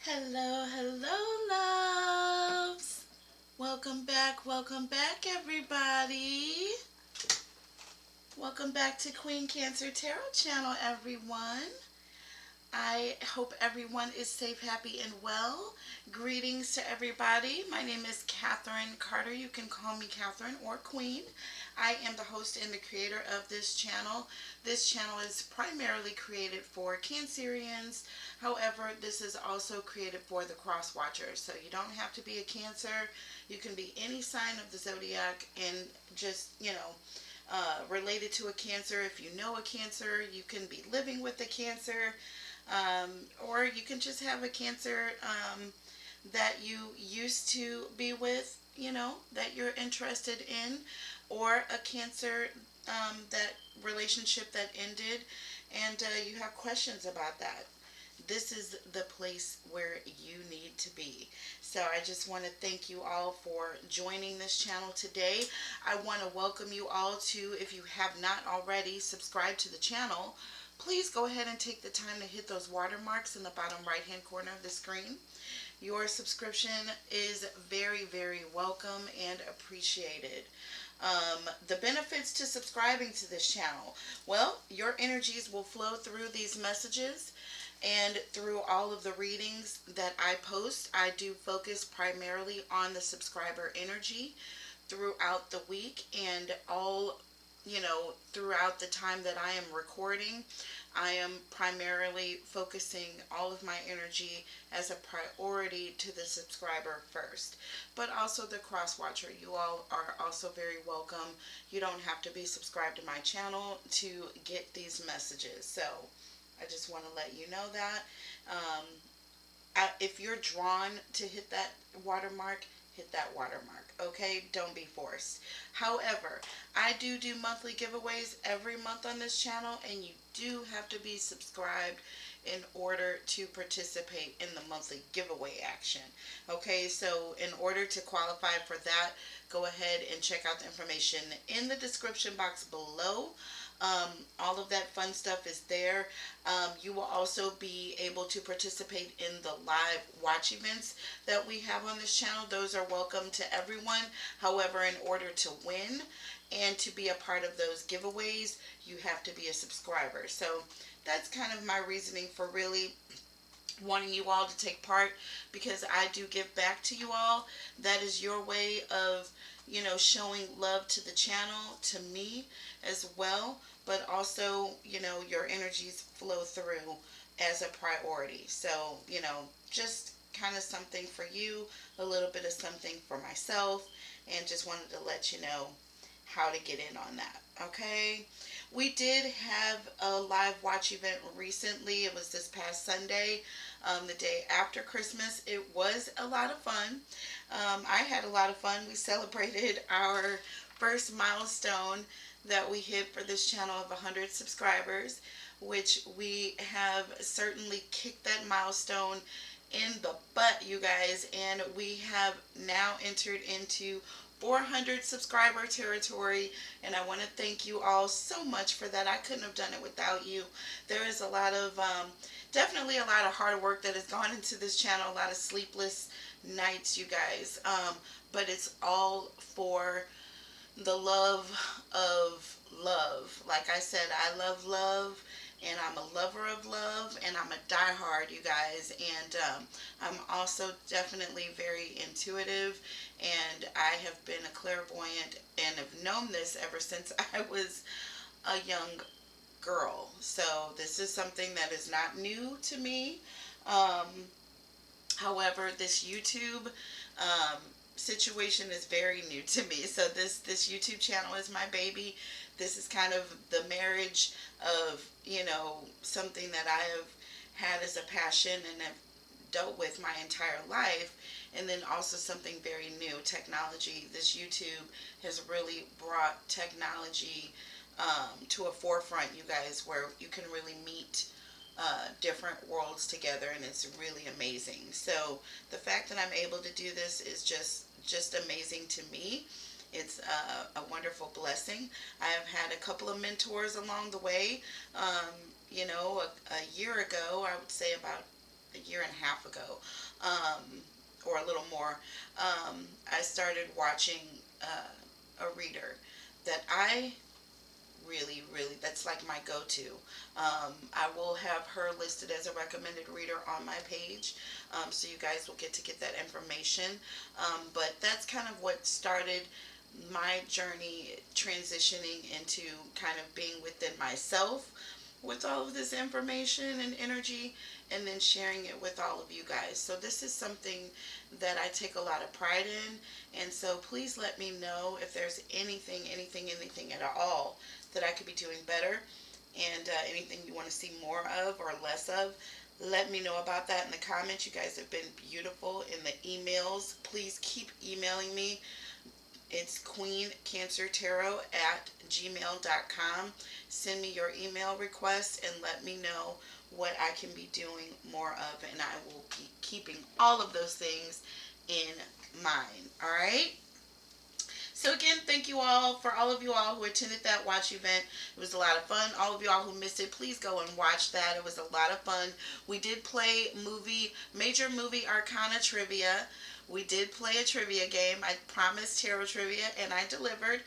Hello, hello, loves. Welcome back, everybody. Welcome back to Queen Cancer Tarot Channel, everyone. I hope everyone is safe, happy, and well. Greetings to everybody. My name is Catherine Carter. You can call me Catherine or Queen. I am the host and the creator of this channel. This channel is primarily created for Cancerians. However, this is also created for the cross watchers. So you don't have to be a Cancer. You can be any sign of the zodiac and just, related to a Cancer. If you know a Cancer, you can be living with a Cancer. Or you can just have a Cancer that you used to be with, that you're interested in, or a Cancer that relationship that ended, and you have questions about that. This is the place where you need to be. So I just want to thank you all for joining this channel today. I want to welcome you all to, if you have not already subscribed to the channel, please go ahead and take the time to hit those watermarks in the bottom right hand corner of the screen. Your subscription is very, very welcome and appreciated. The benefits to subscribing to this channel. Well, your energies will flow through these messages and through all of the readings that I post. I do focus primarily on the subscriber energy throughout the week, and all throughout the time that I am recording, I am primarily focusing all of my energy as a priority to the subscriber first. But also the cross watcher. You all are also very welcome. You don't have to be subscribed to my channel to get these messages. So I just want to let you know that. If you're drawn to hit that watermark, hit that watermark. Okay, don't be forced. However, I do monthly giveaways every month on this channel, and you do have to be subscribed in order to participate in the monthly giveaway action. Okay, so in order to qualify for that, go ahead and check out the information in the description box below. All of that fun stuff is there. You will also be able to participate in the live watch events that we have on this channel. Those are welcome to everyone. However, in order to win and to be a part of those giveaways, you have to be a subscriber. So that's kind of my reasoning for really wanting you all to take part, because I do give back to you all. That is your way of, showing love to the channel, to me as well, but also, your energies flow through as a priority. So, just kind of something for you, a little bit of something for myself, and just wanted to let you know how to get in on that. Okay, we did have a live watch event recently. It was this past Sunday, the day after Christmas. It was a lot of fun. I had a lot of fun. We celebrated our first milestone that we hit for this channel of 100 subscribers, which we have certainly kicked that milestone in the butt, you guys, and we have now entered into 400 subscriber territory, and I want to thank you all so much for that. I couldn't have done it without you. There is a lot of definitely a lot of hard work that has gone into this channel, a lot of sleepless nights, you guys, but it's all for the love of love. Like I said, I love love, and I'm a lover of love, and I'm a diehard, you guys. And I'm also definitely very intuitive, and I have been a clairvoyant and have known this ever since I was a young girl. So this is something that is not new to me. However, this YouTube situation is very new to me. So this YouTube channel is my baby. This is kind of the marriage of, something that I have had as a passion and have dealt with my entire life, and then also something very new, technology. This YouTube has really brought technology to a forefront, you guys, where you can really meet different worlds together, and it's really amazing. So the fact that I'm able to do this is just amazing to me. It's a wonderful blessing. I have had a couple of mentors along the way. A year ago, I would say about a year and a half ago, or a little more, I started watching a reader that I really, that's like my go-to. I will have her listed as a recommended reader on my page, so you guys will get that information. But that's kind of what started my journey transitioning into kind of being within myself with all of this information and energy, and then sharing it with all of you guys. So this is something that I take a lot of pride in, and so please let me know if there's anything at all that I could be doing better, and anything you want to see more of or less of. Let me know about that in the comments. You guys have been beautiful in the emails. Please keep emailing me. It's queencancertarot@gmail.com. Send me your email requests and let me know what I can be doing more of, and I will be keeping all of those things in mind. All right? So again, thank you all, for all of you all who attended that watch event. It was a lot of fun. All of you all who missed it, please go and watch that. It was a lot of fun. We did play Major Movie Arcana trivia. We did play a trivia game. I promised tarot trivia, and I delivered.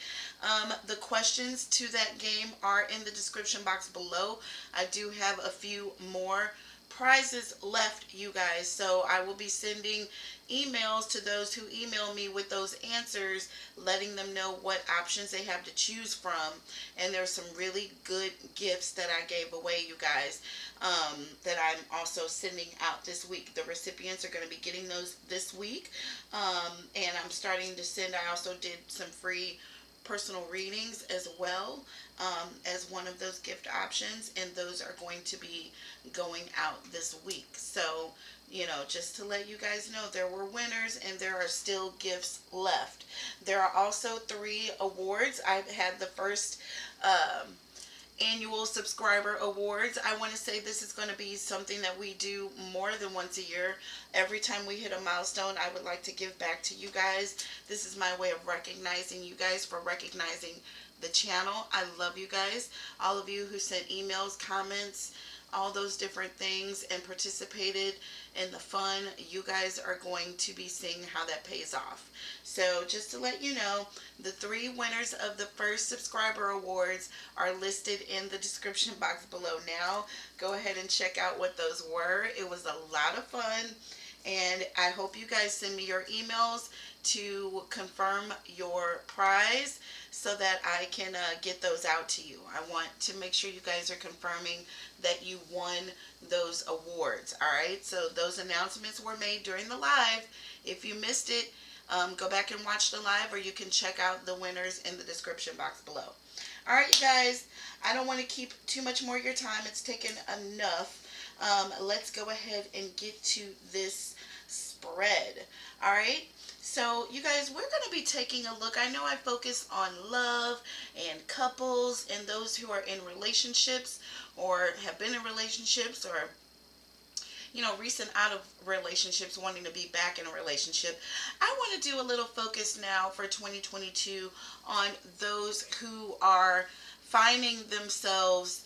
The questions to that game are in the description box below. I do have a few more prizes left, you guys, so I will be sending emails to those who email me with those answers, letting them know what options they have to choose from. And there's some really good gifts that I gave away, you guys, that I'm also sending out this week. The recipients are going to be getting those this week, and I'm starting to send. I also did some free personal readings as well, as one of those gift options, and those are going to be going out this week. So, you know, just to let you guys know, there were winners and there are still gifts left. There are also 3 awards. I've had the first annual subscriber awards. I want to say this is going to be something that we do more than once a year. Every time we hit a milestone, I would like to give back to you guys. This is my way of recognizing you guys for recognizing the channel. I love you guys. All of you who sent emails, comments, all those different things, and participated in the fun. You guys are going to be seeing how that pays off. So just to let you know, the 3 winners of the first subscriber awards are listed in the description box below. Now go ahead and check out what those were. It was a lot of fun, and I hope you guys send me your emails to confirm your prize so that I can get those out to you. I want to make sure you guys are confirming that you won those awards. Alright, so those announcements were made during the live. If you missed it, go back and watch the live, or you can check out the winners in the description box below. Alright, you guys, I don't want to keep too much more of your time. It's taken enough. Let's go ahead and get to this spread. Alright, so you guys, we're going to be taking a look. I know I focus on love and couples and those who are in relationships or have been in relationships, or, you know, recent out of relationships, wanting to be back in a relationship. I want to do a little focus now for 2022 on those who are finding themselves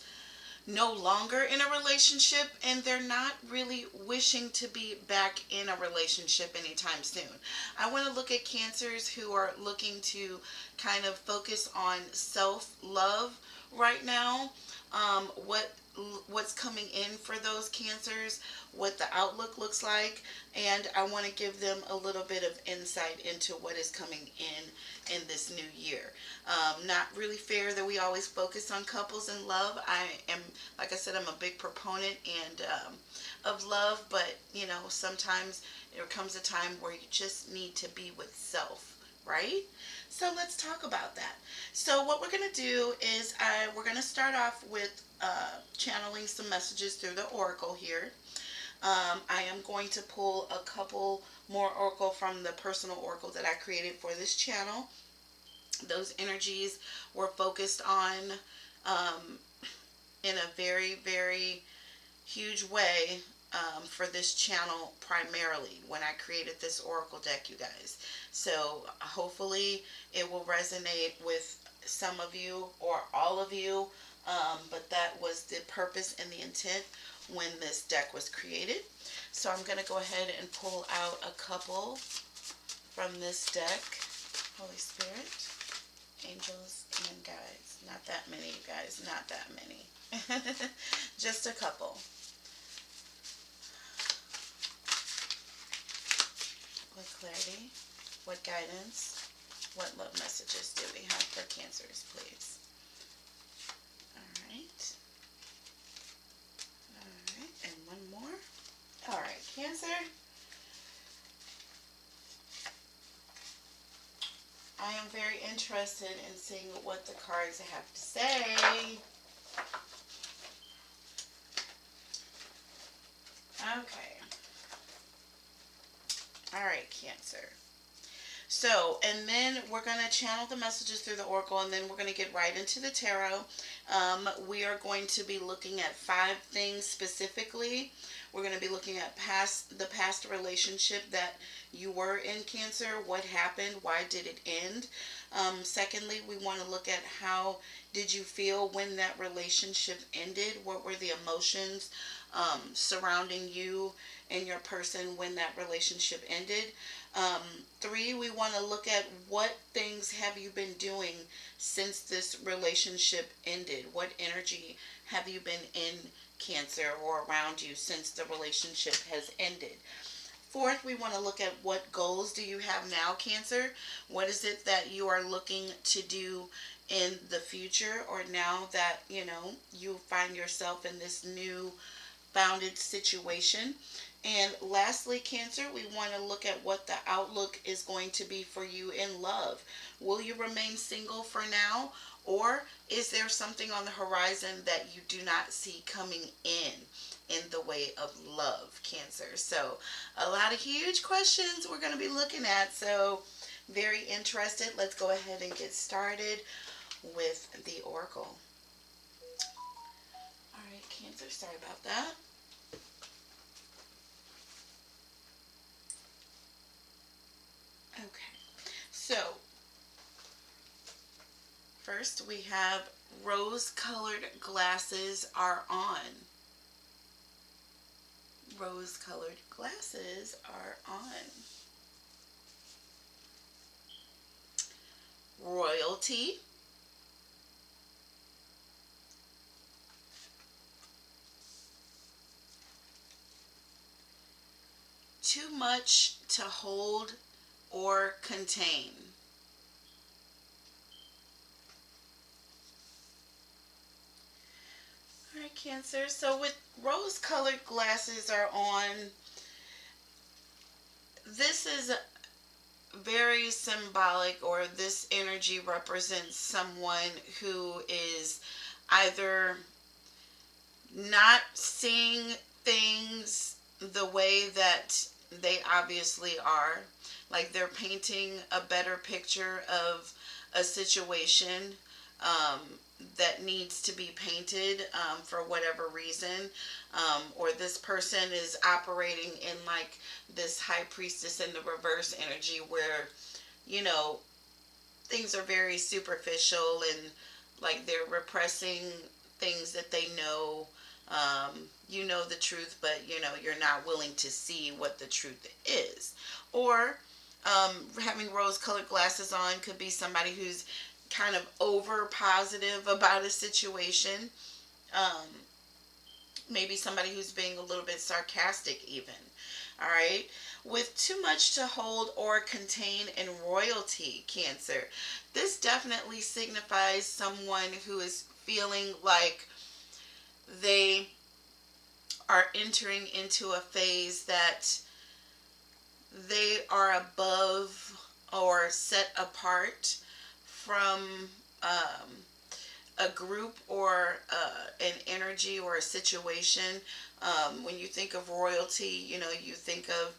no longer in a relationship, and they're not really wishing to be back in a relationship anytime soon. I want to look at Cancers who are looking to kind of focus on self-love right now. What's coming in for those Cancers, what the outlook looks like, and I want to give them a little bit of insight into what is coming in this new year. Not really fair that we always focus on couples and love. I am, like I said, I'm a big proponent and of love, but you know, sometimes there comes a time where you just need to be with self, right? So let's talk about that. So what we're going to do is we're going to start off with channeling some messages through the oracle here. I am going to pull a couple more oracle from the personal oracle that I created for this channel. Those energies were focused on in a very, very huge way for this channel primarily when I created this oracle deck, you guys. So hopefully it will resonate with some of you or all of you. but that was the purpose and the intent when this deck was created. So I'm going to go ahead and pull out a couple from this deck. Holy Spirit, angels, and guides. Not that many, you guys. Not that many. Just a couple. What clarity? What guidance? What love messages do we have for Cancers, please? Alright. Alright, and one more. Alright, Cancer. I am very interested in seeing what the cards have to say. Okay. Alright, Cancer. So, and then we're going to channel the messages through the Oracle, and then we're going to get right into the Tarot. We are going to be looking at 5 things specifically. We're going to be looking at the past relationship that you were in, Cancer. What happened? Why did it end? Secondly, we want to look at how did you feel when that relationship ended? What were the emotions surrounding you and your person when that relationship ended? 3, we want to look at what things have you been doing since this relationship ended? What energy have you been in, Cancer, or around you since the relationship has ended? 4th, we want to look at what goals do you have now, Cancer? What is it that you are looking to do in the future, or now that, you know, you find yourself in this new founded situation? And lastly, Cancer, we want to look at what the outlook is going to be for you in love. Will you remain single for now, or is there something on the horizon that you do not see coming in the way of love, Cancer? So a lot of huge questions we're going to be looking at. So very interested. Let's go ahead and get started with the Oracle. All right, Cancer, sorry about that. Okay, so first we have rose-colored glasses are on. Rose-colored glasses are on. Royalty. Too much to hold or contain. All right, Cancer. So with rose-colored glasses are on, this is very symbolic, or this energy represents someone who is either not seeing things the way that they obviously are. Like they're painting a better picture of a situation that needs to be painted for whatever reason. Or this person is operating in like this high priestess in the reverse energy where, you know, things are very superficial and like they're repressing things that they know. You know the truth, but you know you're not willing to see what the truth is. Or having rose-colored glasses on could be somebody who's kind of over positive about a situation. Um, Maybe somebody who's being a little bit sarcastic even. All right. With too much to hold or contain in royalty, Cancer, this definitely signifies someone who is feeling like they are entering into a phase that they are above or set apart from a group or an energy or a situation. When you think of royalty, you know, you think of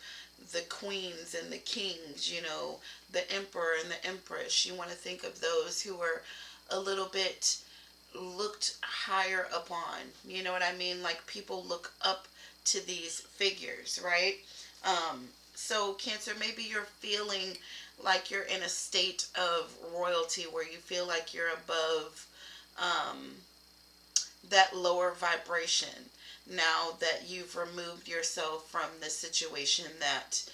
the queens and the kings, you know, the emperor and the empress. You want to think of those who are a little bit looked higher upon. You know what I mean? Like people look up to these figures, right? So Cancer, maybe you're feeling like you're in a state of royalty where you feel like you're above that lower vibration now that you've removed yourself from the situation that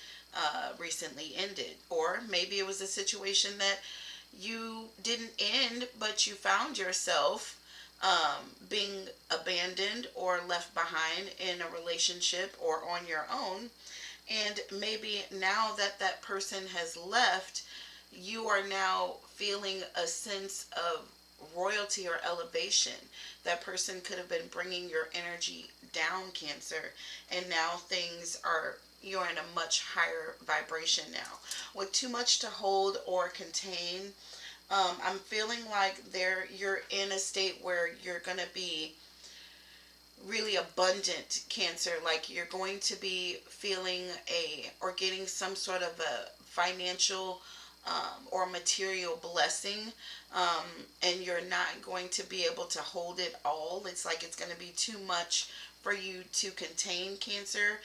recently ended. Or maybe it was a situation that you didn't end, but you found yourself being abandoned or left behind in a relationship or on your own. And maybe now that that person has left, you are now feeling a sense of royalty or elevation. That person could have been bringing your energy down, Cancer, and now things are, you're in a much higher vibration now. With too much to hold or contain, I'm feeling like you're in a state where you're going to be really abundant, Cancer. Like you're going to be feeling or getting some sort of a financial or material blessing, and you're not going to be able to hold it all. It's like it's going to be too much for you to contain, Cancer.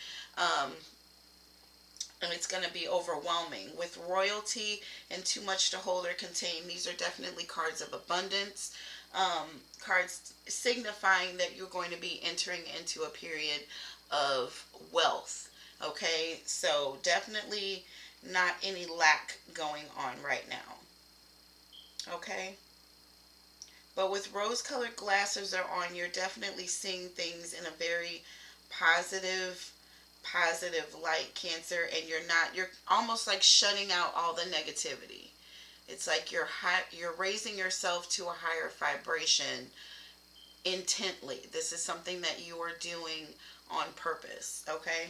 And it's going to be overwhelming with royalty and too much to hold or contain. These are definitely cards of abundance, cards signifying that you're going to be entering into a period of wealth. Okay, so definitely not any lack going on right now. Okay, but with rose colored glasses are on, you're definitely seeing things in a very positive light, Cancer, and you're almost like shutting out all the negativity. It's like you're raising yourself to a higher vibration intently. This is something that you are doing on purpose. Okay,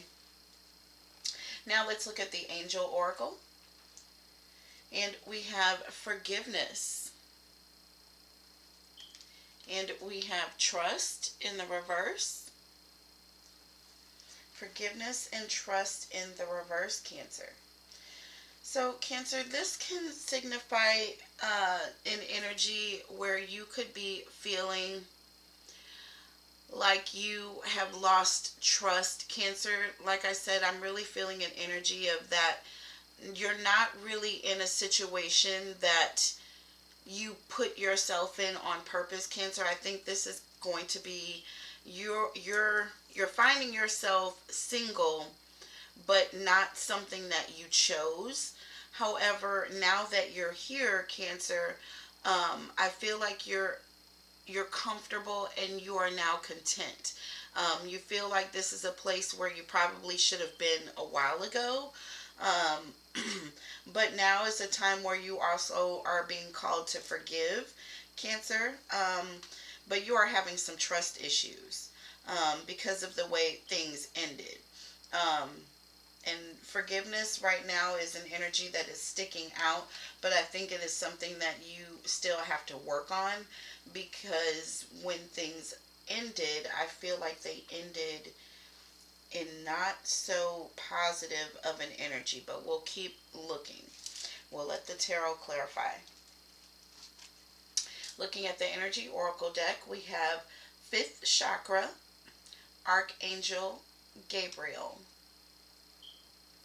now let's look at the angel oracle, and we have forgiveness, and we have trust in the reverse. Forgiveness and trust in the reverse, Cancer. So, Cancer, this can signify an energy where you could be feeling like you have lost trust, Cancer. Like I said, I'm really feeling an energy of that you're not really in a situation that you put yourself in on purpose, Cancer. I think this is going to be you're finding yourself single, but not something that you chose. However, now that you're here, Cancer, I feel like you're comfortable and you are now content. You feel like this is a place where you probably should have been a while ago. But now is a time where you also are being called to forgive, Cancer. But you are having some trust issues because of the way things ended. Um, and forgiveness right now is an energy that is sticking out, but I think it is something that you still have to work on, because when things ended, I feel like they ended in not so positive of an energy, but we'll keep looking. We'll let the tarot clarify. Looking at the energy oracle deck, we have 5th chakra, Archangel Gabriel.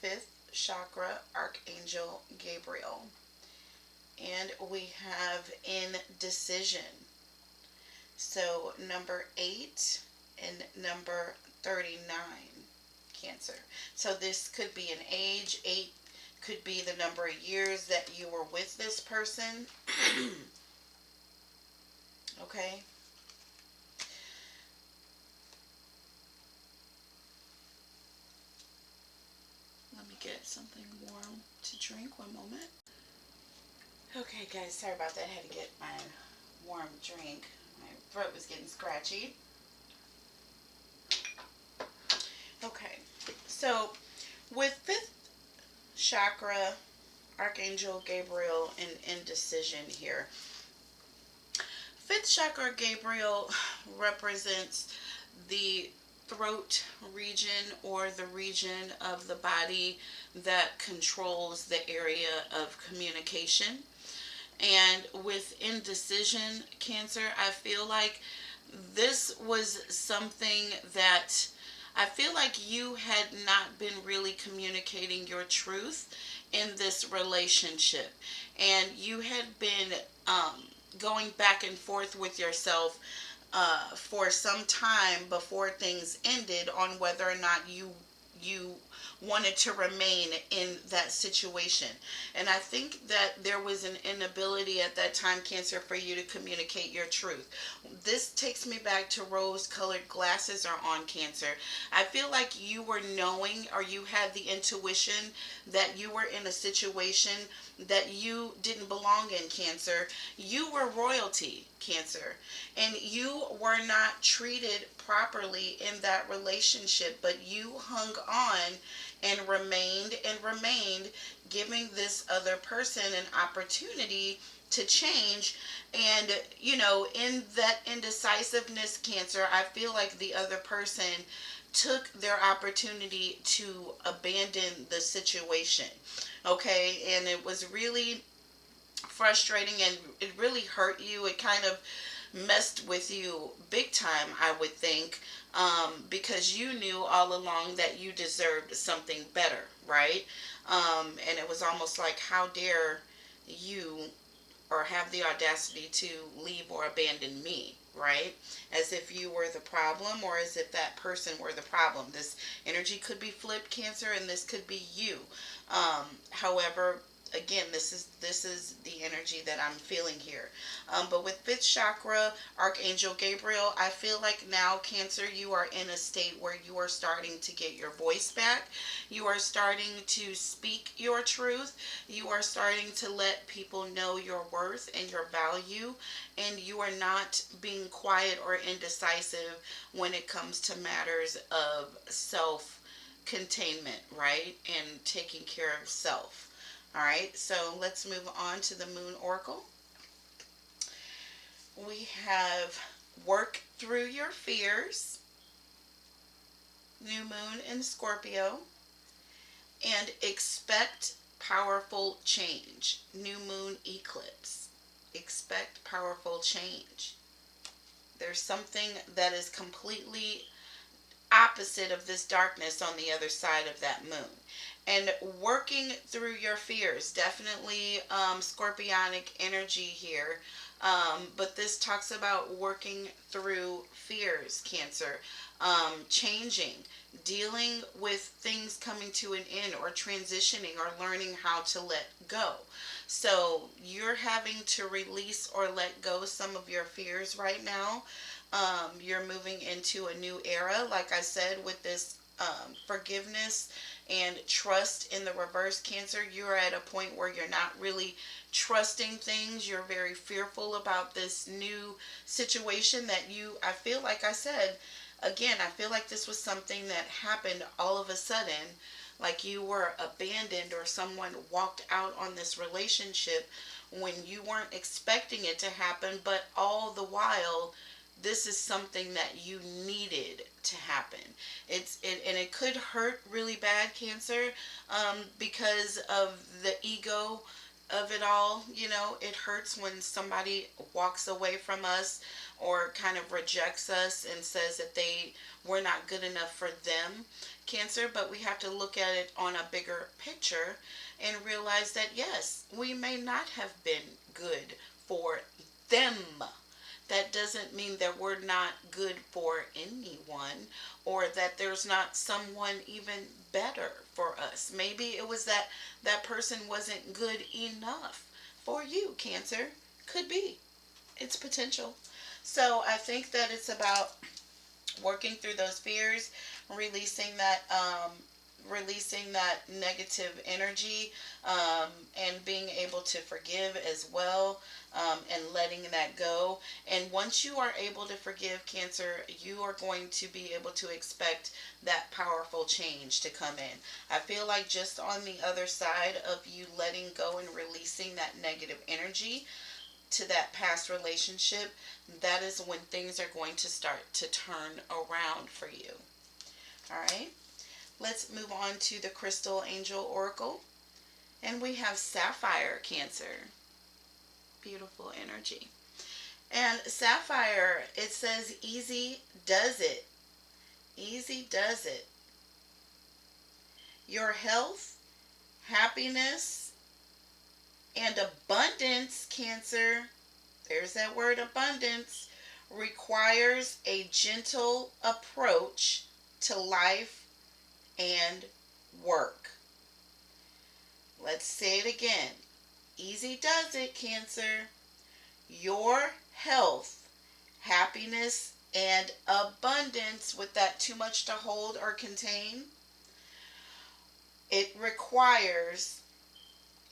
5th chakra, Archangel Gabriel. And we have indecision. So number 8 and number 39, Cancer. So this could be an age. 8 could be the number of years that you were with this person. Okay. Let me get something warm to drink. One moment. Okay, guys, sorry about that. I had to get my warm drink. My throat was getting scratchy. Okay, so with 5th chakra, Archangel Gabriel, and indecision here. 5th chakra Gabriel represents the throat region, or the region of the body that controls the area of communication. And with indecision, Cancer, I feel like this was something that I feel like you had not been really communicating your truth in this relationship. And you had been going back and forth with yourself for some time before things ended on whether or not you wanted to remain in that situation. And I think that there was an inability at that time, Cancer, for you to communicate your truth. This takes me back to rose colored glasses are on, Cancer. I feel like you were knowing, or you had the intuition that you were in a situation that you didn't belong in, Cancer. You were royalty, Cancer, and you were not treated properly in that relationship, but you hung on and remained, giving this other person an opportunity to change. And in that indecisiveness, Cancer, I feel like the other person took their opportunity to abandon the situation. Okay, and it was really frustrating, and it really hurt you. It kind of messed with you big time, I would think, because you knew all along that you deserved something better, right? And it was almost like, how dare you, or have the audacity to leave or abandon me, right? As if you were the problem, or as if that person were the problem. This energy could be flipped, Cancer, and this could be you. However, again, this is the energy that I'm feeling here. But with fifth chakra, Archangel Gabriel, I feel like now, Cancer, you are in a state where you are starting to get your voice back. You are starting to speak your truth. You are starting to let people know your worth and your value. And you are not being quiet or indecisive when it comes to matters of self containment, right? And taking care of self. All right, so let's move on to the Moon Oracle. We have work through your fears, new moon in Scorpio, and expect powerful change, new moon eclipse. Expect powerful change. There's something that is completely opposite of this darkness on the other side of that moon. And working through your fears, definitely scorpionic energy here. But this talks about working through fears, Cancer. Changing, dealing with things coming to an end, or transitioning, or learning how to let go. So you're having to release or let go some of your fears right now. You're moving into a new era, like I said, with this forgiveness and trust in the reverse, Cancer. You're at a point where you're not really trusting things. You're very fearful about this new situation that I feel like I said, again, I feel like this was something that happened all of a sudden, like you were abandoned, or someone walked out on this relationship when you weren't expecting it to happen, but all the while, this is something that you needed to happen. And it could hurt really bad, Cancer, because of the ego of it all. It hurts when somebody walks away from us, or kind of rejects us and says that we're not good enough for them, Cancer. But we have to look at it on a bigger picture and realize that, yes, we may not have been good for them. That doesn't mean that we're not good for anyone, or that there's not someone even better for us. Maybe it was that person wasn't good enough for you, Cancer. Could be. It's potential. So I think that it's about working through those fears, releasing that negative energy, and being able to forgive as well, and letting that go. And once you are able to forgive, Cancer, you are going to be able to expect that powerful change to come in. I feel like just on the other side of you letting go and releasing that negative energy to that past relationship, that is when things are going to start to turn around for you. All right. Let's move on to the Crystal Angel Oracle. And we have Sapphire, Cancer. Beautiful energy. And Sapphire, it says, easy does it. Easy does it. Your health, happiness, and abundance, Cancer. There's that word abundance. requires a gentle approach to life and work. Let's say it again. Easy does it, Cancer. Your health, happiness, and abundance, with that too much to hold or contain, it requires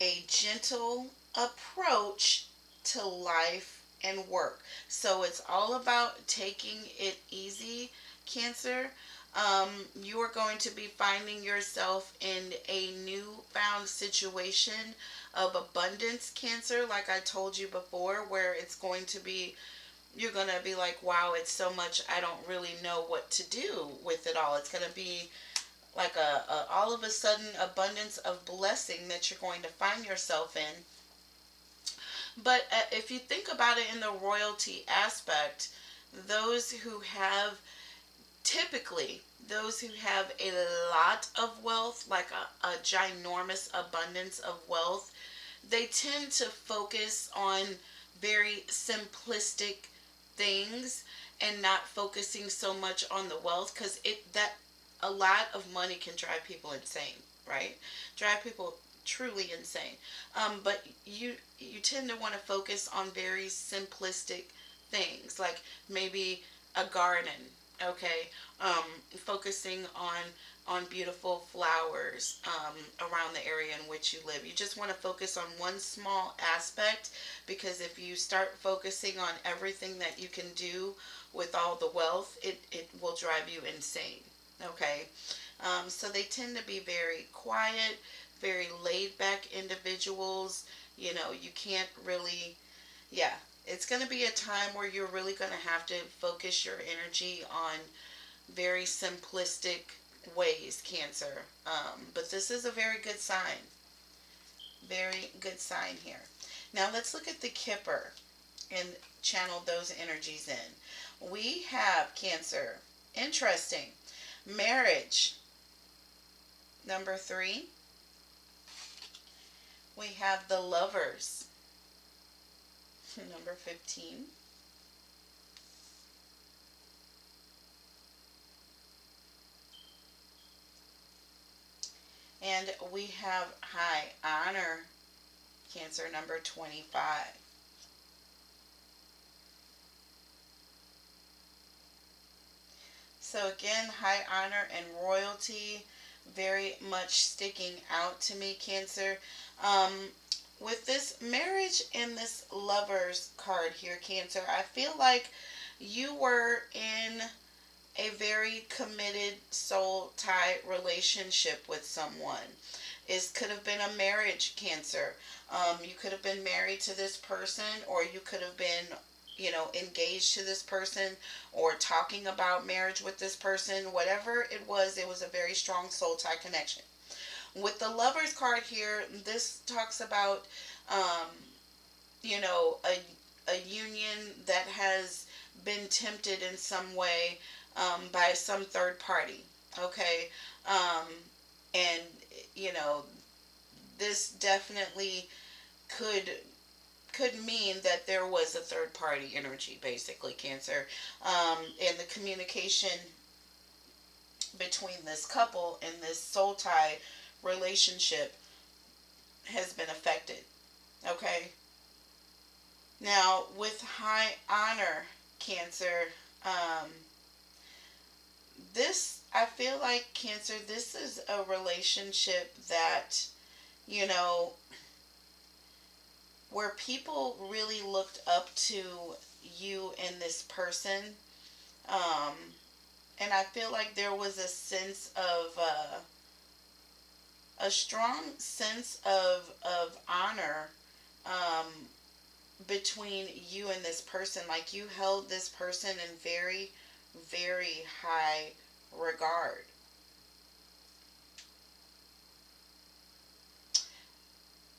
a gentle approach to life and work. So it's all about taking it easy, Cancer. You are going to be finding yourself in a newfound situation of abundance, Cancer, like I told you before, where it's going to be, you're going to be like, wow, it's so much, I don't really know what to do with it all. It's going to be like a all of a sudden abundance of blessing that you're going to find yourself in. But if you think about it in the royalty aspect, those who have, typically those who have a lot of wealth, like a ginormous abundance of wealth, they tend to focus on very simplistic things and not focusing so much on the wealth, because it that a lot of money can drive people insane, right? Drive people truly insane. But you tend to want to focus on very simplistic things, like maybe a garden, okay? Focusing on beautiful flowers around the area in which you live. You just want to focus on one small aspect, because if you start focusing on everything that you can do with all the wealth, it will drive you insane. Okay, so they tend to be very quiet, very laid back individuals. You know, you can't really, yeah, it's going to be a time where you're really going to have to focus your energy on very simplistic ways, Cancer. But this is a very good sign. Very good sign here. Now let's look at the Kipper and channel those energies in. We have, Cancer, interesting, marriage, number 3. We have the Lovers, number 15. And we have High Honor, Cancer, number 25. So again, High Honor and royalty very much sticking out to me, Cancer. With this marriage and this Lovers card here, Cancer, I feel like you were in a very committed soul tie relationship with someone. It could have been a marriage, Cancer. You could have been married to this person, or you could have been, you know, engaged to this person, or talking about marriage with this person. Whatever it was a very strong soul tie connection. With the Lovers card here, this talks about, um, you know, a union that has been tempted in some way by some third party. Okay, um, and you know, this definitely could mean that there was a third party energy, basically, Cancer, and the communication between this couple and this soul tie relationship has been affected. Okay. Now, with High Honor, Cancer, um, this, I feel like, Cancer, this is a relationship that, you know, where people really looked up to you and this person. Um, and I feel like there was a sense of, a strong sense of honor um, between you and this person. Like, you held this person in very, very high regard.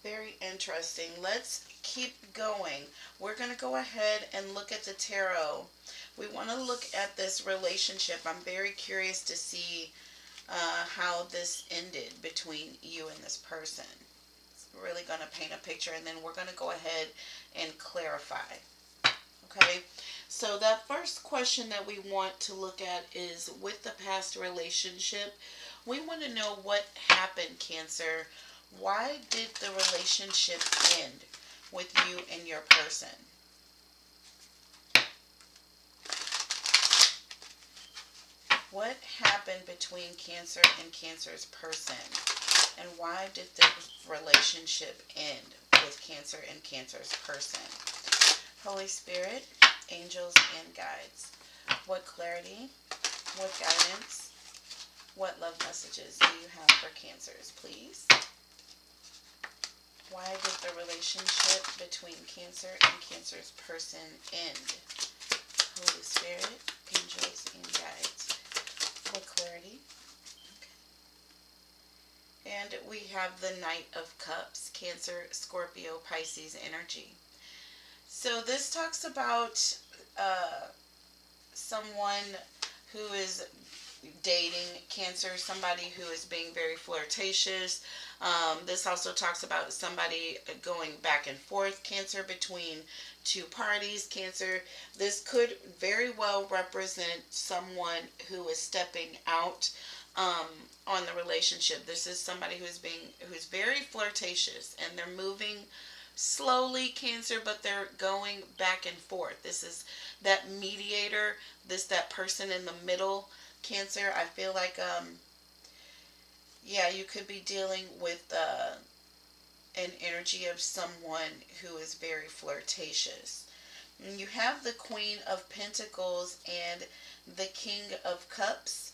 Very interesting. Let's keep going. We're going to go ahead and look at the tarot. We want to look at this relationship. I'm very curious to see how this ended between you and this person. It's really going to paint a picture, and then we're going to go ahead and clarify. Okay, so that first question that we want to look at is with the past relationship. We want to know what happened, Cancer. Why did the relationship end with you and your person? What happened between Cancer and Cancer's person? And why did the relationship end with Cancer and Cancer's person? Holy Spirit, angels, and guides. What clarity, what guidance, what love messages do you have for Cancers, please? Why did the relationship between Cancer and Cancer's person end? Holy Spirit, angels, and guides. What clarity? Okay. And we have the Knight of Cups, Cancer, Scorpio, Pisces energy. So this talks about someone who is dating Cancer, somebody who is being very flirtatious. This also talks about somebody going back and forth, Cancer, between two parties, Cancer. This could very well represent someone who is stepping out on the relationship. This is somebody who's very flirtatious, and they're moving slowly, Cancer, but they're going back and forth. This is that mediator, that person in the middle, Cancer. I feel like yeah, you could be dealing with an energy of someone who is very flirtatious. And you have the Queen of Pentacles and the King of Cups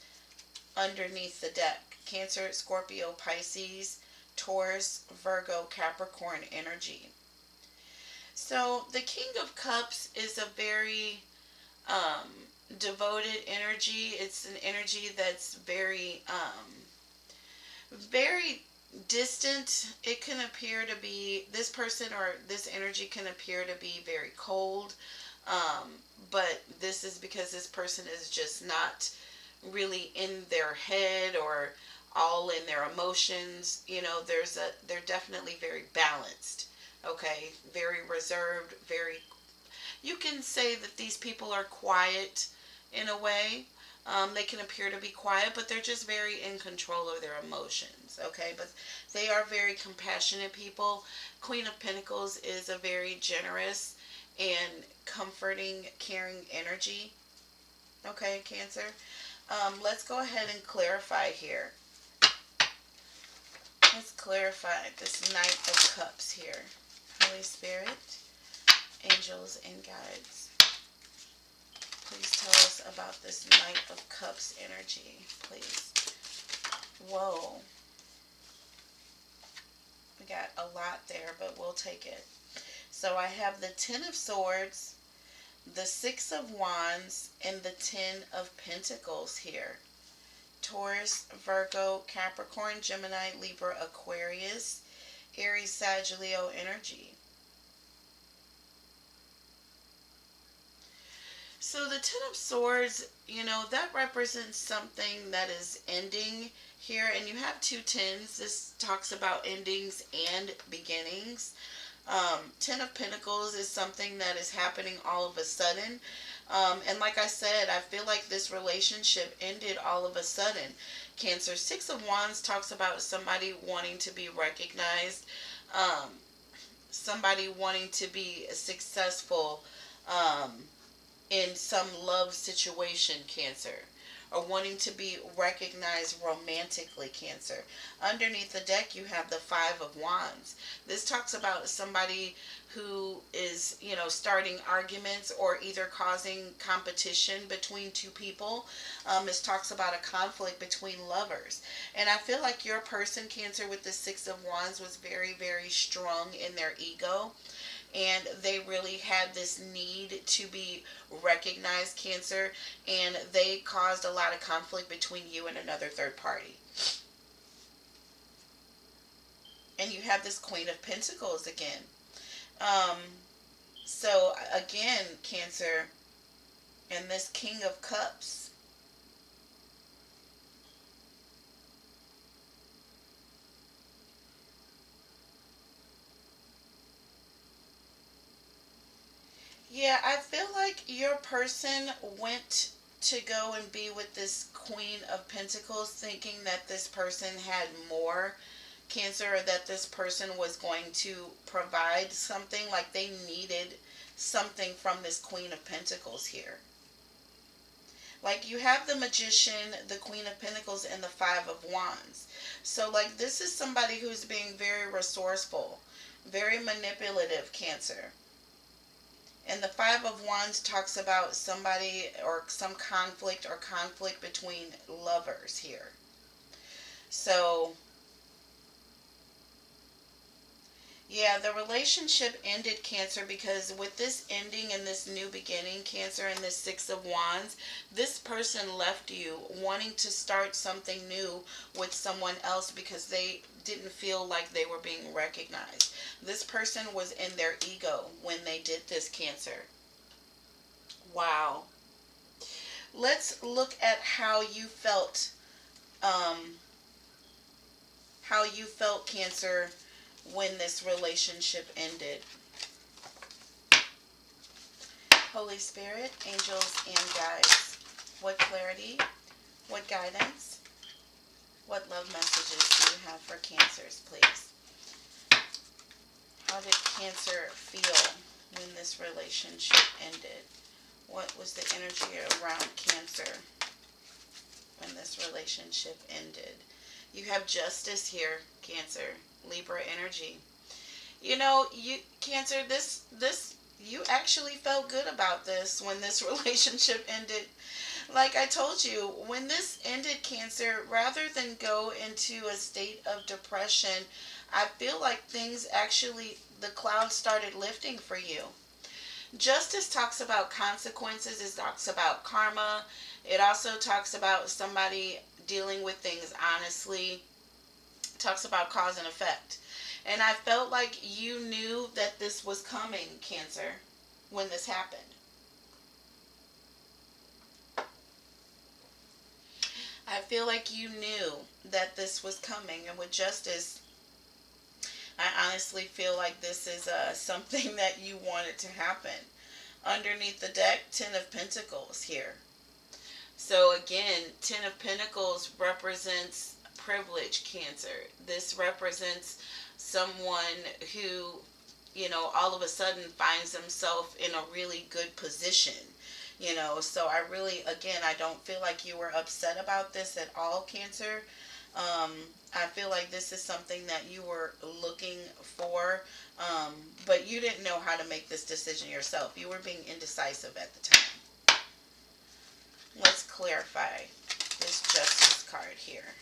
underneath the deck. Cancer, Scorpio, Pisces, Taurus, Virgo, Capricorn energy. So the King of Cups is a very devoted energy. It's an energy that's very very distant. It can appear to be, this person or this energy can appear to be very cold, but this is because this person is just not really in their head or all in their emotions. You know, they're definitely very balanced. Okay, very reserved, very, you can say that these people are quiet in a way. They can appear to be quiet, but they're just very in control of their emotions, okay? But they are very compassionate people. Queen of Pentacles is a very generous and comforting, caring energy, okay, Cancer? Let's go ahead and clarify here. Let's clarify this Knight of Cups here. Holy Spirit, angels, and guides. Please tell us about this Knight of Cups energy, please. Whoa. We got a lot there, but we'll take it. So I have the Ten of Swords, the Six of Wands, and the Ten of Pentacles here. Taurus, Virgo, Capricorn, Gemini, Libra, Aquarius, Aries, Sag, Leo energy. So the Ten of Swords, you know, that represents something that is ending here. And you have two tens. This talks about endings and beginnings. Ten of Pentacles is something that is happening all of a sudden. And like I said, I feel like this relationship ended all of a sudden. Cancer. Six of Wands talks about somebody wanting to be recognized. Somebody wanting to be successful. In some love situation, Cancer, or wanting to be recognized romantically, Cancer. Underneath the deck, you have the Five of Wands. This talks about somebody who is, you know, starting arguments or either causing competition between two people. This talks about a conflict between lovers. And I feel like your person, Cancer, with the Six of Wands was very, very strong in their ego. And they really had this need to be recognized, Cancer, and they caused a lot of conflict between you and another third party. And you have this Queen of Pentacles again. So again, Cancer, and this King of Cups. Yeah, I feel like your person went to go and be with this Queen of Pentacles thinking that this person had more, Cancer, or that this person was going to provide something, like they needed something from this Queen of Pentacles here. Like you have the Magician, the Queen of Pentacles, and the Five of Wands. So like this is somebody who's being very resourceful, very manipulative, Cancer. And the Five of Wands talks about somebody or some conflict between lovers here. So yeah, the relationship ended, Cancer, because with this ending and this new beginning, Cancer, and this Six of Wands, this person left you wanting to start something new with someone else because they didn't feel like they were being recognized. This person was in their ego when they did this, Cancer. Wow. Let's look at how you felt, Cancer, when this relationship ended. Holy Spirit, angels, and guides. What clarity, what guidance, what love messages do you have for Cancers, please? How did Cancer feel when this relationship ended? What was the energy around Cancer when this relationship ended? You have Justice here, Cancer. Libra energy. You know, you, Cancer, you actually felt good about this when this relationship ended. Like I told you, when this ended, Cancer, rather than go into a state of depression, I feel like things actually, the clouds started lifting for you. Justice talks about consequences. It talks about karma. It also talks about somebody dealing with things honestly. It talks about cause and effect. And I felt like you knew that this was coming, Cancer, when this happened. I feel like you knew that this was coming. And with Justice, I honestly feel like this is something that you wanted to happen. Underneath the deck, Ten of Pentacles here. So again, Ten of Pentacles represents privilege, Cancer. This represents someone who, you know, all of a sudden finds himself in a really good position. You know, so I really, again, I don't feel like you were upset about this at all, Cancer. Um, I feel like this is something that you were looking for, but you didn't know how to make this decision yourself. You were being indecisive at the time. Let's clarify this Justice card here.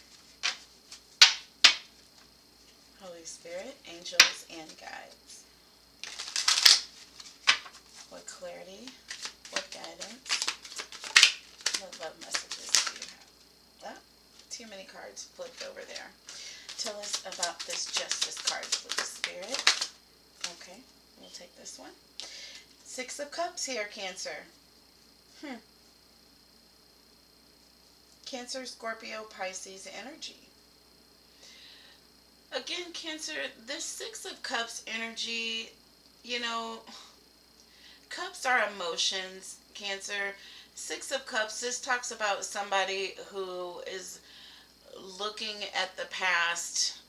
Holy Spirit, angels, and guides. What clarity, what guidance, what love messages do you have? Oh, too many cards flipped over there. Tell us about this Justice card, please, Spirit. Okay, we'll take this one. Six of Cups here, Cancer. Cancer, Scorpio, Pisces energy. Again, Cancer, this Six of Cups energy, you know, cups are emotions, Cancer. Six of Cups, this talks about somebody who is looking at the past,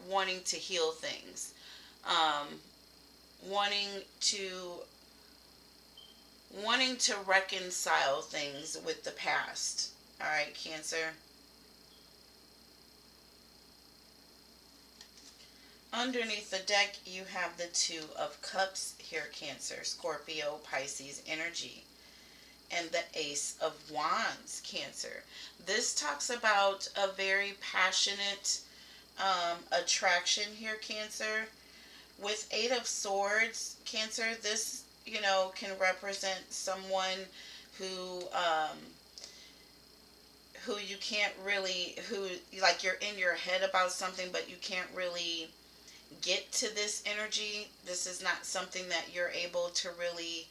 wanting to heal things, um, wanting to reconcile things with the past. All right, Cancer. Underneath the deck, you have the Two of Cups here, Cancer, Scorpio, Pisces energy, and the Ace of Wands, Cancer. This talks about a very passionate attraction here, Cancer. With Eight of Swords, Cancer, this, you know, can represent someone who you can't really, who, like, you're in your head about something, but you can't really get to this energy. This is not something that you're able to really,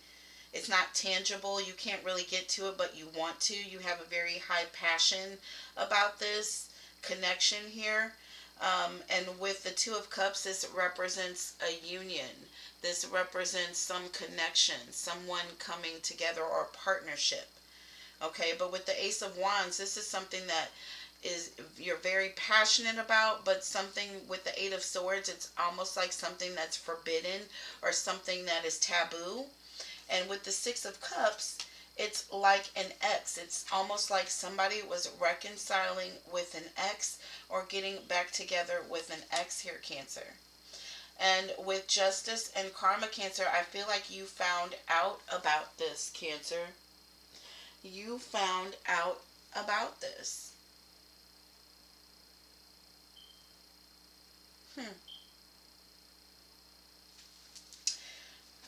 it's not tangible. You can't really get to it, but you want to. You have a very high passion about this connection here. And with the Two of Cups, this represents a union. This represents some connection, someone coming together, or partnership. Okay, but with the Ace of Wands, this is something that is you're very passionate about, but something with the Eight of Swords, it's almost like something that's forbidden or something that is taboo. And with the Six of Cups, it's like an ex. It's almost like somebody was reconciling with an ex or getting back together with an ex here, Cancer. And with Justice and Karma, Cancer, I feel like you found out about this, Cancer. You found out about this. Hmm.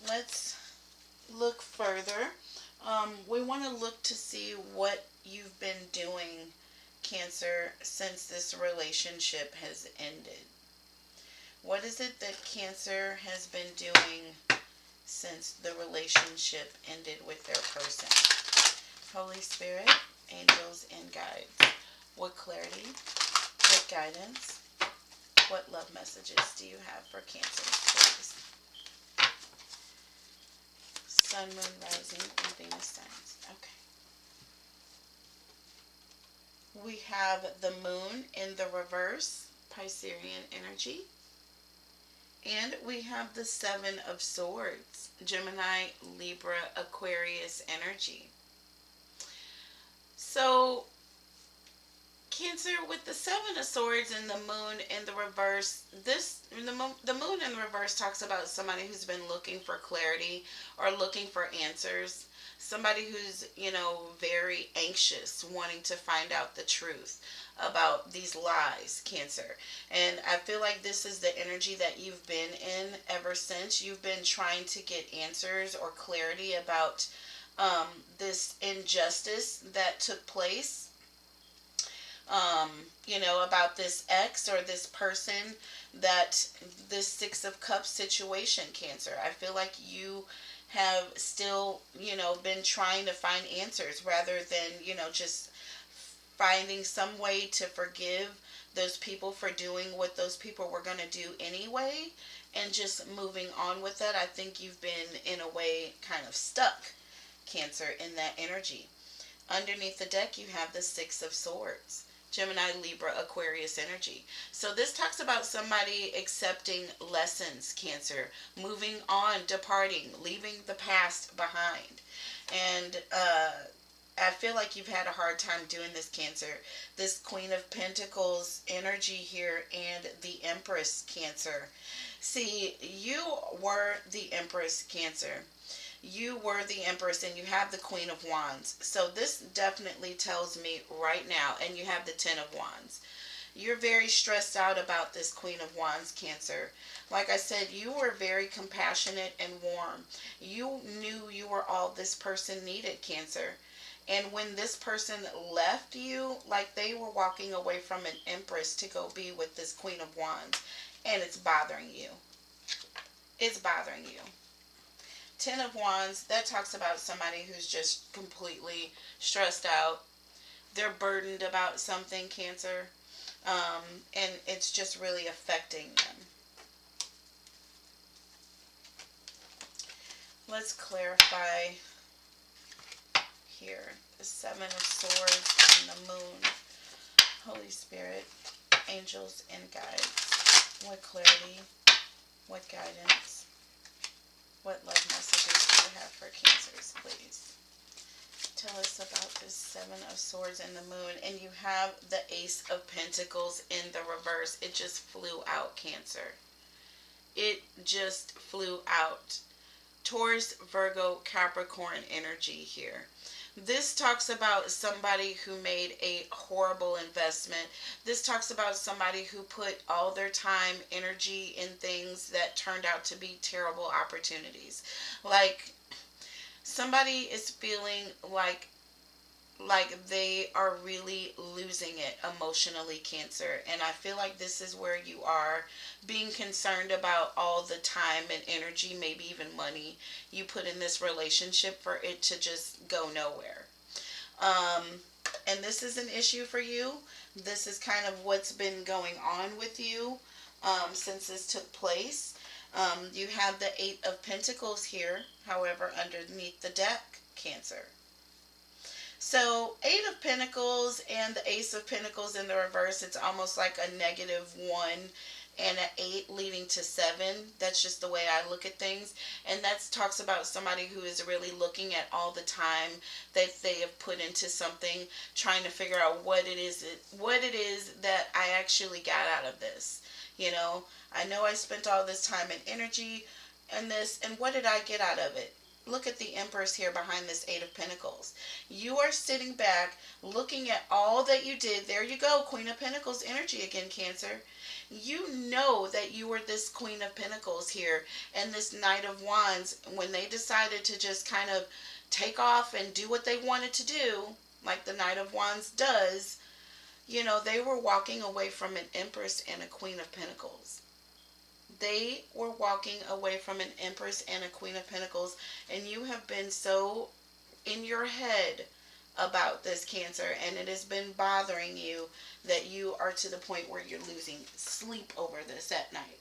Let's look further. We want to look to see what you've been doing, Cancer, since this relationship has ended. What is it that Cancer has been doing since the relationship ended with their person? Holy Spirit, angels, and guides. What clarity, what guidance, what love messages do you have for Cancer, please? Sun, Moon, Rising, and Venus signs. Okay. We have the Moon in the reverse, Piscean energy. And we have the Seven of Swords, Gemini, Libra, Aquarius energy. So, Cancer, with the Seven of Swords and the Moon in the reverse, the Moon in the reverse talks about somebody who's been looking for clarity or looking for answers. Somebody who's, very anxious, wanting to find out the truth about these lies, Cancer. And I feel like this is the energy that you've been in ever since. You've been trying to get answers or clarity about this injustice that took place, about this ex or this person, that this Six of Cups situation, Cancer. I feel like you have still, been trying to find answers rather than, just finding some way to forgive those people for doing what those people were going to do anyway and just moving on with it. I think you've been, in a way, kind of stuck, Cancer, in that energy. Underneath the deck, you have the Six of Swords. Gemini, Libra, Aquarius energy. So this talks about somebody accepting lessons, Cancer, moving on, departing, leaving the past behind. And I feel like you've had a hard time doing this, Cancer. This Queen of Pentacles energy here and the Empress, Cancer. See, you were the Empress, Cancer. You were the Empress and you have the Queen of Wands. So this definitely tells me right now, and you have the Ten of Wands. You're very stressed out about this Queen of Wands, Cancer. Like I said, you were very compassionate and warm. You knew you were all this person needed, Cancer. And when this person left you, like they were walking away from an Empress to go be with this Queen of Wands. And it's bothering you. It's bothering you. Ten of Wands, that talks about somebody who's just completely stressed out. They're burdened about something, Cancer. And it's just really affecting them. Let's clarify here. The Seven of Swords and the Moon. Holy Spirit, angels, and guides. What clarity, what guidance, what love messages do you have for Cancers, please? Tell us about this Seven of Swords and the Moon. And you have the Ace of Pentacles in the reverse. It just flew out, Cancer. It just flew out. Taurus, Virgo, Capricorn energy here. This talks about somebody who made a horrible investment. This talks about somebody who put all their time, energy in things that turned out to be terrible opportunities. Like, somebody is feeling like they are really losing it emotionally, Cancer. And I feel like this is where you are, being concerned about all the time and energy, maybe even money you put in this relationship for it to just go nowhere. And this is an issue for you. This is kind of what's been going on with you since this took place. You have the Eight of Pentacles here, however, underneath the deck, Cancer. So, Eight of Pentacles and the Ace of Pentacles in the reverse, it's almost like a -1 and an 8 leading to 7. That's just the way I look at things. And that talks about somebody who is really looking at all the time that they have put into something, trying to figure out what it is that I actually got out of this. You know I spent all this time and energy in this, and what did I get out of it? Look at the Empress here behind this Eight of Pentacles. You are sitting back looking at all that you did. There you go, Queen of Pentacles energy again, Cancer. You know that you were this Queen of Pentacles here and this Knight of Wands when they decided to just kind of take off and do what they wanted to do, like the Knight of Wands does. They were walking away from an Empress and a Queen of Pentacles. They were walking away from an Empress and a Queen of Pentacles, and you have been so in your head about this, Cancer, and it has been bothering you that you are to the point where you're losing sleep over this at night.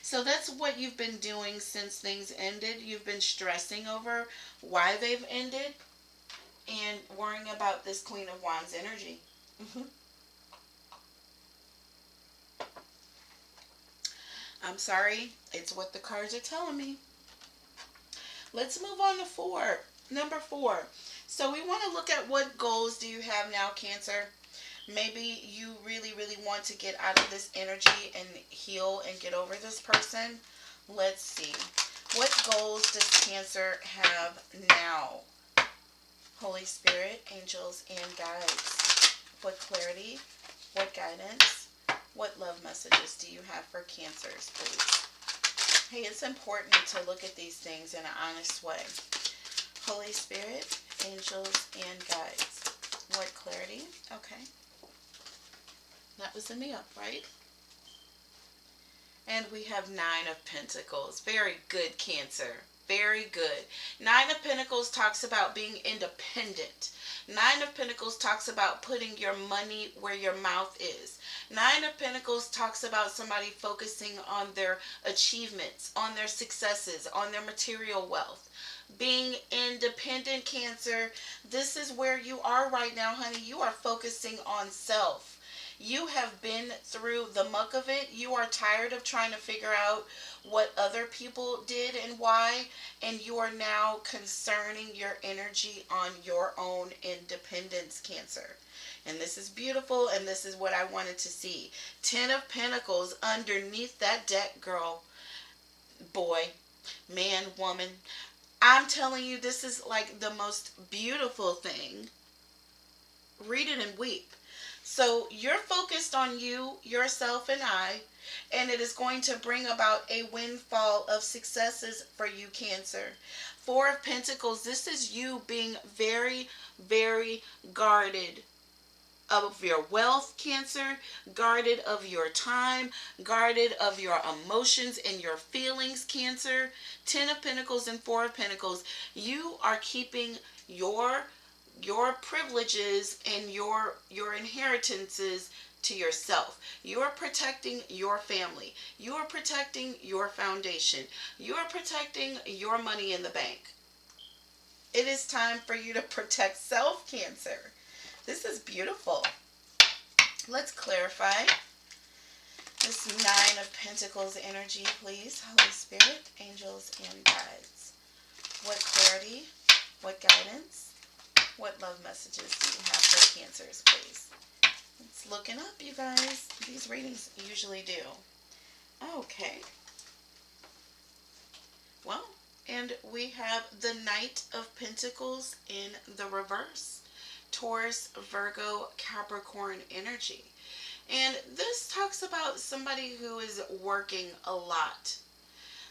So that's what you've been doing since things ended. You've been stressing over why they've ended and worrying about this Queen of Wands energy. I'm sorry, it's what the cards are telling me. Let's move on to number 4. So we want to look at what goals do you have now, Cancer. Maybe you really, really want to get out of this energy and heal and get over this person. Let's see. What goals does Cancer have now? Holy Spirit, angels, and guides. What clarity, what guidance, what love messages do you have for Cancers, please? Hey, it's important to look at these things in an honest way. Holy Spirit, angels, and guides. What clarity? Okay. That was in the upright. And we have 9 of Pentacles. Very good, Cancer. Very good. 9 of Pentacles talks about being independent. 9 of Pentacles talks about putting your money where your mouth is. 9 of Pentacles talks about somebody focusing on their achievements, on their successes, on their material wealth. Being independent, Cancer, this is where you are right now, honey. You are focusing on self. You have been through the muck of it. You are tired of trying to figure out what other people did and why, and you are now concerning your energy on your own independence, Cancer. And this is beautiful, and this is what I wanted to see. 10 of Pentacles underneath that deck, girl, boy, man, woman. I'm telling you, this is like the most beautiful thing. Read it and weep. So you're focused on you, yourself, and I, and it is going to bring about a windfall of successes for you, Cancer. 4 of Pentacles, this is you being very, very guarded of your wealth, Cancer, guarded of your time, guarded of your emotions and your feelings, Cancer. 10 of Pentacles and 4 of Pentacles, you are keeping your privileges and your inheritances to yourself. You are protecting your family. You are protecting your foundation. You are protecting your money in the bank. It is time for you to protect self, Cancer. This is beautiful. Let's clarify this 9 of Pentacles energy, please. Holy Spirit, angels, and guides. What clarity, what guidance, what love messages do you have for Cancers, please? It's looking up, you guys. These readings usually do. Okay. Well, and we have the Knight of Pentacles in the reverse. Taurus, Virgo, Capricorn energy. And this talks about somebody who is working a lot.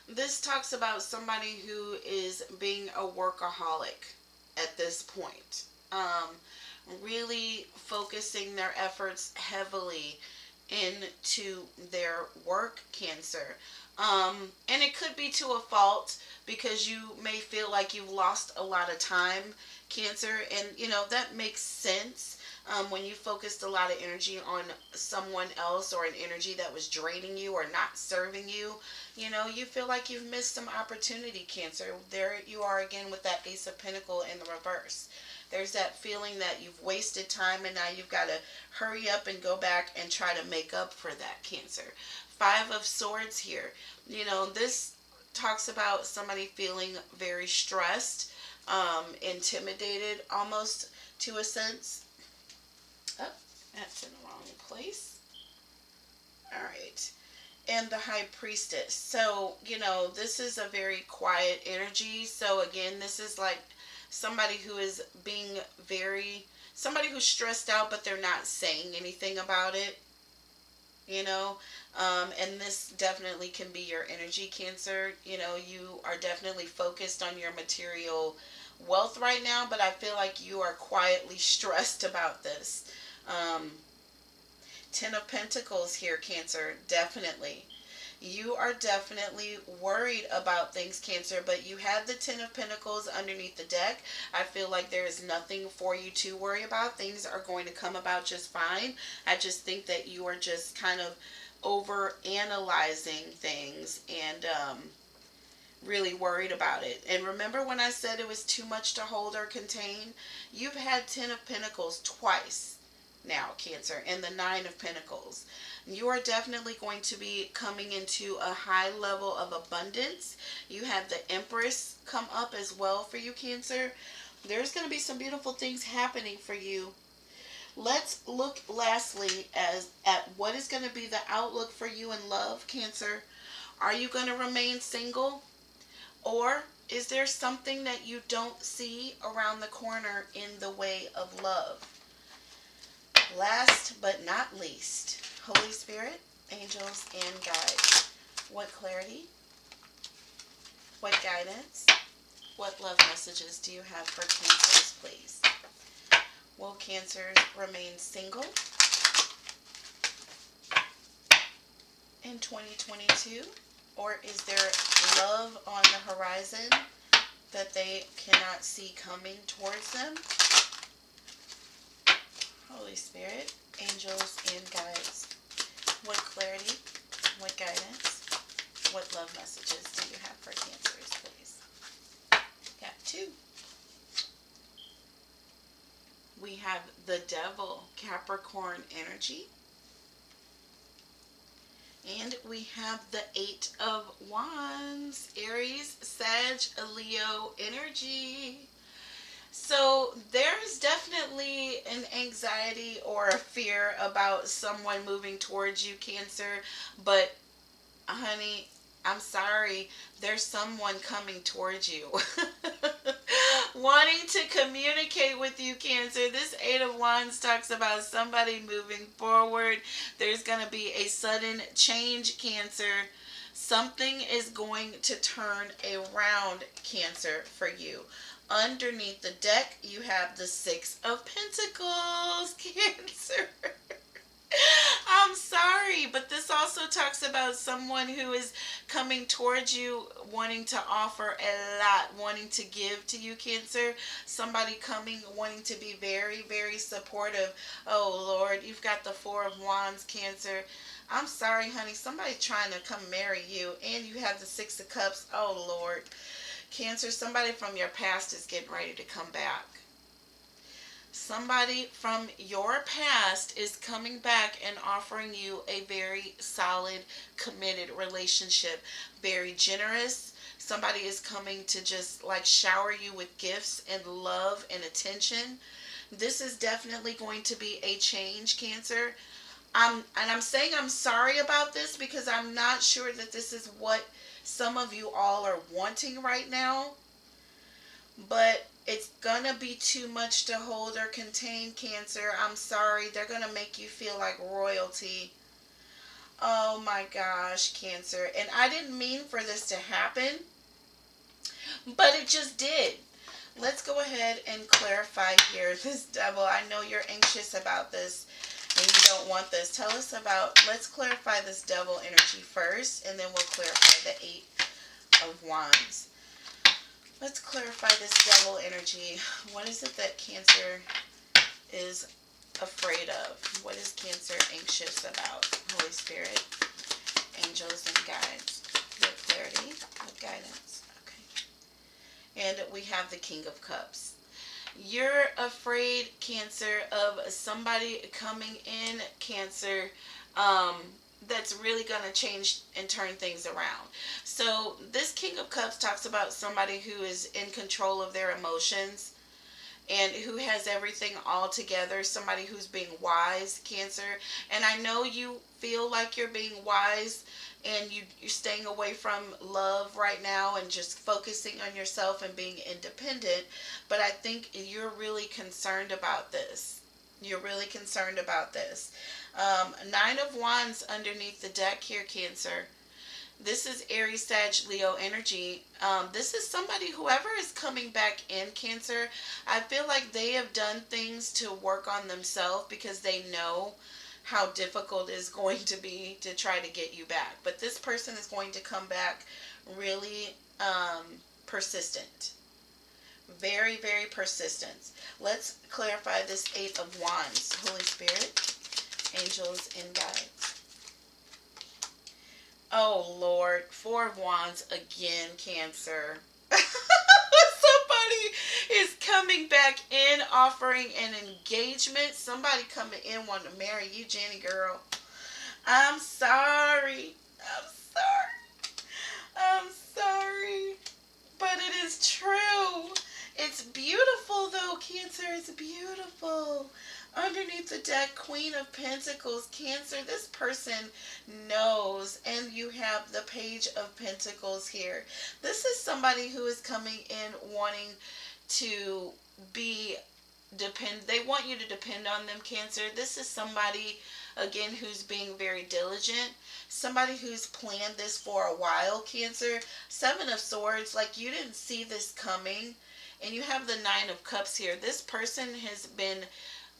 This talks about somebody who is being a workaholic at this point. Really focusing their efforts heavily into their work, Cancer. And it could be to a fault because you may feel like you've lost a lot of time, Cancer, and that makes sense. when you focused a lot of energy on someone else or an energy that was draining you or not serving you, you know, you feel like you've missed some opportunity, Cancer. There you are again with that Ace of Pentacles in the reverse. There's that feeling that you've wasted time and now you've got to hurry up and go back and try to make up for that, Cancer. Five of Swords here. You know, this talks about somebody feeling very stressed, intimidated almost to a sense. Oh, that's in the wrong place. All right. And the High Priestess. So, you know, this is a very quiet energy. So, again, this is like somebody who is being somebody who's stressed out, but they're not saying anything about it, you know. And this definitely can be your energy, Cancer. You know, you are definitely focused on your material wealth right now, but I feel like you are quietly stressed about this. Ten of Pentacles here, Cancer. Definitely. You are definitely worried about things, Cancer, but you have the Ten of Pentacles underneath the deck. I feel like there is nothing for you to worry about. Things are going to come about just fine. I just think that you are just kind of over analyzing things and really worried about it. And remember when I said it was too much to hold or contain? You've had Ten of Pentacles twice now, Cancer, and the Nine of Pentacles. You are definitely going to be coming into a high level of abundance. You have the Empress come up as well for you, Cancer. There's going to be some beautiful things happening for you. Let's look lastly at what is going to be the outlook for you in love, Cancer. Are you going to remain single? Or is there something that you don't see around the corner in the way of love? Last but not least, Holy Spirit, angels, and guides. What clarity, what guidance, what love messages do you have for Cancers, please? Will Cancers remain single in 2022? Or is there love on the horizon that they cannot see coming towards them? Holy Spirit, angels, and guides. What clarity, what guidance, what love messages do you have for Cancers, please? Got two. We have the Devil, Capricorn energy. And we have the Eight of Wands, Aries, Sag, Leo energy. So there's definitely an anxiety or a fear about someone moving towards you, Cancer. But, honey, I'm sorry, there's someone coming towards you. Wanting to communicate with you, Cancer. This Eight of Wands talks about somebody moving forward. There's going to be a sudden change, Cancer. Something is going to turn around, Cancer, for you. Underneath the deck, you have the Six of Pentacles, Cancer. I'm sorry, but this also talks about someone who is coming towards you, wanting to offer a lot, wanting to give to you, Cancer. Somebody coming, wanting to be very, very supportive. Oh, Lord, you've got the Four of Wands, Cancer. I'm sorry, honey. Somebody's trying to come marry you, and you have the Six of Cups. Oh, Lord. Cancer, somebody from your past is getting ready to come back. Somebody from your past is coming back and offering you a very solid, committed relationship. Very generous. Somebody is coming to just like shower you with gifts and love and attention. This is definitely going to be a change, Cancer. And I'm saying I'm sorry about this because I'm not sure that this is what some of you all are wanting right now. But it's gonna be too much to hold or contain, Cancer. I'm sorry. They're gonna make you feel like royalty. Oh my gosh, Cancer. And I didn't mean for this to happen, but it just did. Let's go ahead and clarify here. This Devil, I know you're anxious about this and you don't want this. Tell us about, let's clarify this Devil energy first, and then we'll clarify the Eight of Wands. Let's clarify this Devil energy. What is it that Cancer is afraid of? What is Cancer anxious about? Holy Spirit, angels and guides. With clarity, with guidance. Okay. And we have the King of Cups. You're afraid, Cancer, of somebody coming in, Cancer, that's really going to change and turn things around. So this King of Cups talks about somebody who is in control of their emotions and who has everything all together, somebody who's being wise, Cancer. And I know you feel like you're being wise and you're staying away from love right now and just focusing on yourself and being independent, but I think you're really concerned about this. You're really concerned about this. Nine of Wands underneath the deck here, Cancer. This is Aries, Sag, Leo energy. This is somebody, whoever is coming back in, Cancer, I feel like they have done things to work on themselves because they know how difficult it is going to be to try to get you back. But this person is going to come back really persistent. Very, very persistent. Let's clarify this Eight of Wands. Holy Spirit, angels, and guides. Oh, Lord. Four of Wands again, Cancer. Somebody is coming back in offering an engagement. Somebody coming in wanting to marry you, Jenny girl. I'm sorry. I'm sorry. I'm sorry. But it is true. It's beautiful though, Cancer. It's beautiful. Underneath the deck, Queen of Pentacles, Cancer. This person knows, and you have the Page of Pentacles here. This is somebody who is coming in wanting to be they want you to depend on them, Cancer. This is somebody, again, who's being very diligent. Somebody who's planned this for a while, Cancer. Seven of Swords, like you didn't see this coming. And you have the Nine of Cups here. This person has been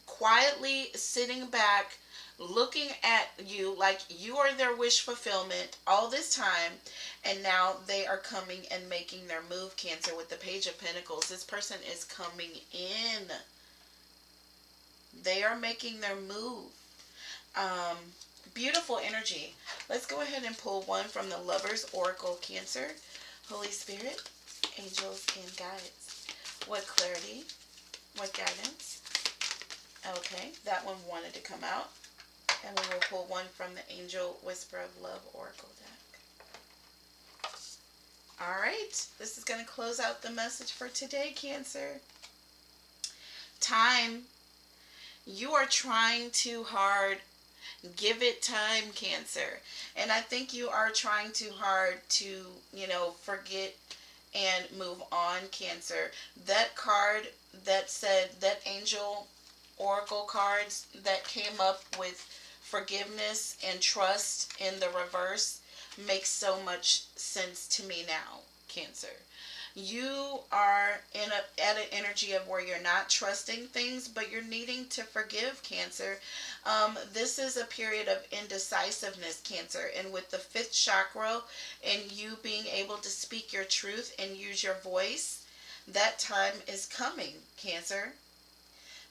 quietly sitting back, looking at you like you are their wish fulfillment all this time, and now they are coming and making their move, Cancer, with the Page of Pentacles. This person is coming in. They are making their move. Beautiful energy. Let's go ahead and pull one from the Lovers Oracle, Cancer. Holy Spirit, angels, and guides. What clarity? What guidance? Okay, that one wanted to come out. And we will pull one from the Angel Whisper of Love Oracle deck. Alright, this is going to close out the message for today, Cancer. Time. You are trying too hard. Give it time, Cancer. And I think you are trying too hard to, forget and move on, Cancer. That card that said, that Angel Oracle cards that came up with forgiveness and trust in the reverse makes so much sense to me now, Cancer. You are at an energy of where you're not trusting things, but you're needing to forgive, Cancer. This is a period of indecisiveness, Cancer. And with the fifth chakra and you being able to speak your truth and use your voice, that time is coming, Cancer.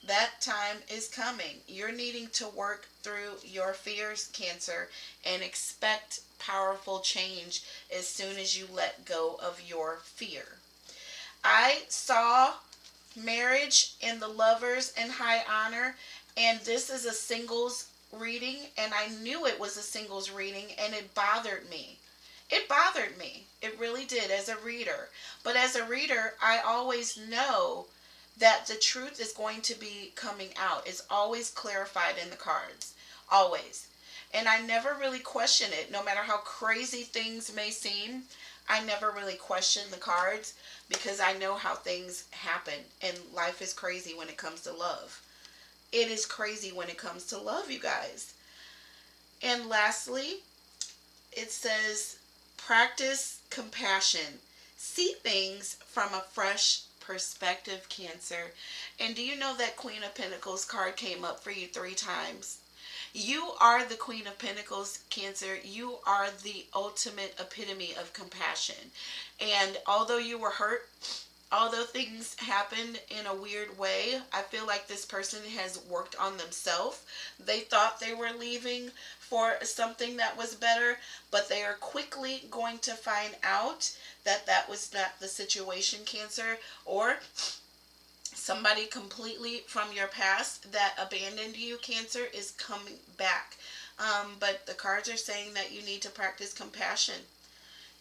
That time is coming. You're needing to work through your fears, Cancer, and expect powerful change as soon as you let go of your fear. I saw marriage and the Lovers and high honor, and this is a singles reading, and I knew it was a singles reading, and it bothered me. It bothered me. It really did as a reader. But as a reader, I always know that the truth is going to be coming out. It's always clarified in the cards. Always. And I never really question it. No matter how crazy things may seem, I never really question the cards because I know how things happen. And life is crazy when it comes to love. It is crazy when it comes to love, you guys. And lastly, it says, practice compassion. See things from a fresh perspective, Cancer. And do you know that Queen of Pentacles card came up for you 3 times? You are the Queen of Pentacles, Cancer. You are the ultimate epitome of compassion. And although you were hurt Although things happened in a weird way, I feel like this person has worked on themselves. They thought they were leaving for something that was better, but they are quickly going to find out that that was not the situation, Cancer, or somebody completely from your past that abandoned you, Cancer, is coming back. But the cards are saying that you need to practice compassion.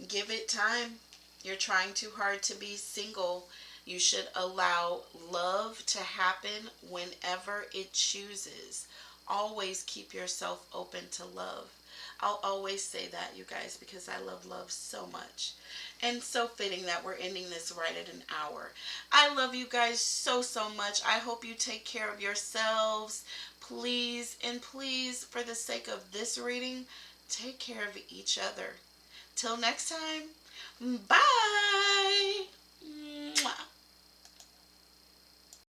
Give it time. You're trying too hard to be single. You should allow love to happen whenever it chooses. Always keep yourself open to love. I'll always say that, you guys, because I love so much. And so fitting that we're ending this right at an hour. I love you guys so much. I hope you take care of yourselves. Please, and please, for the sake of this reading, take care of each other. Till next time, bye!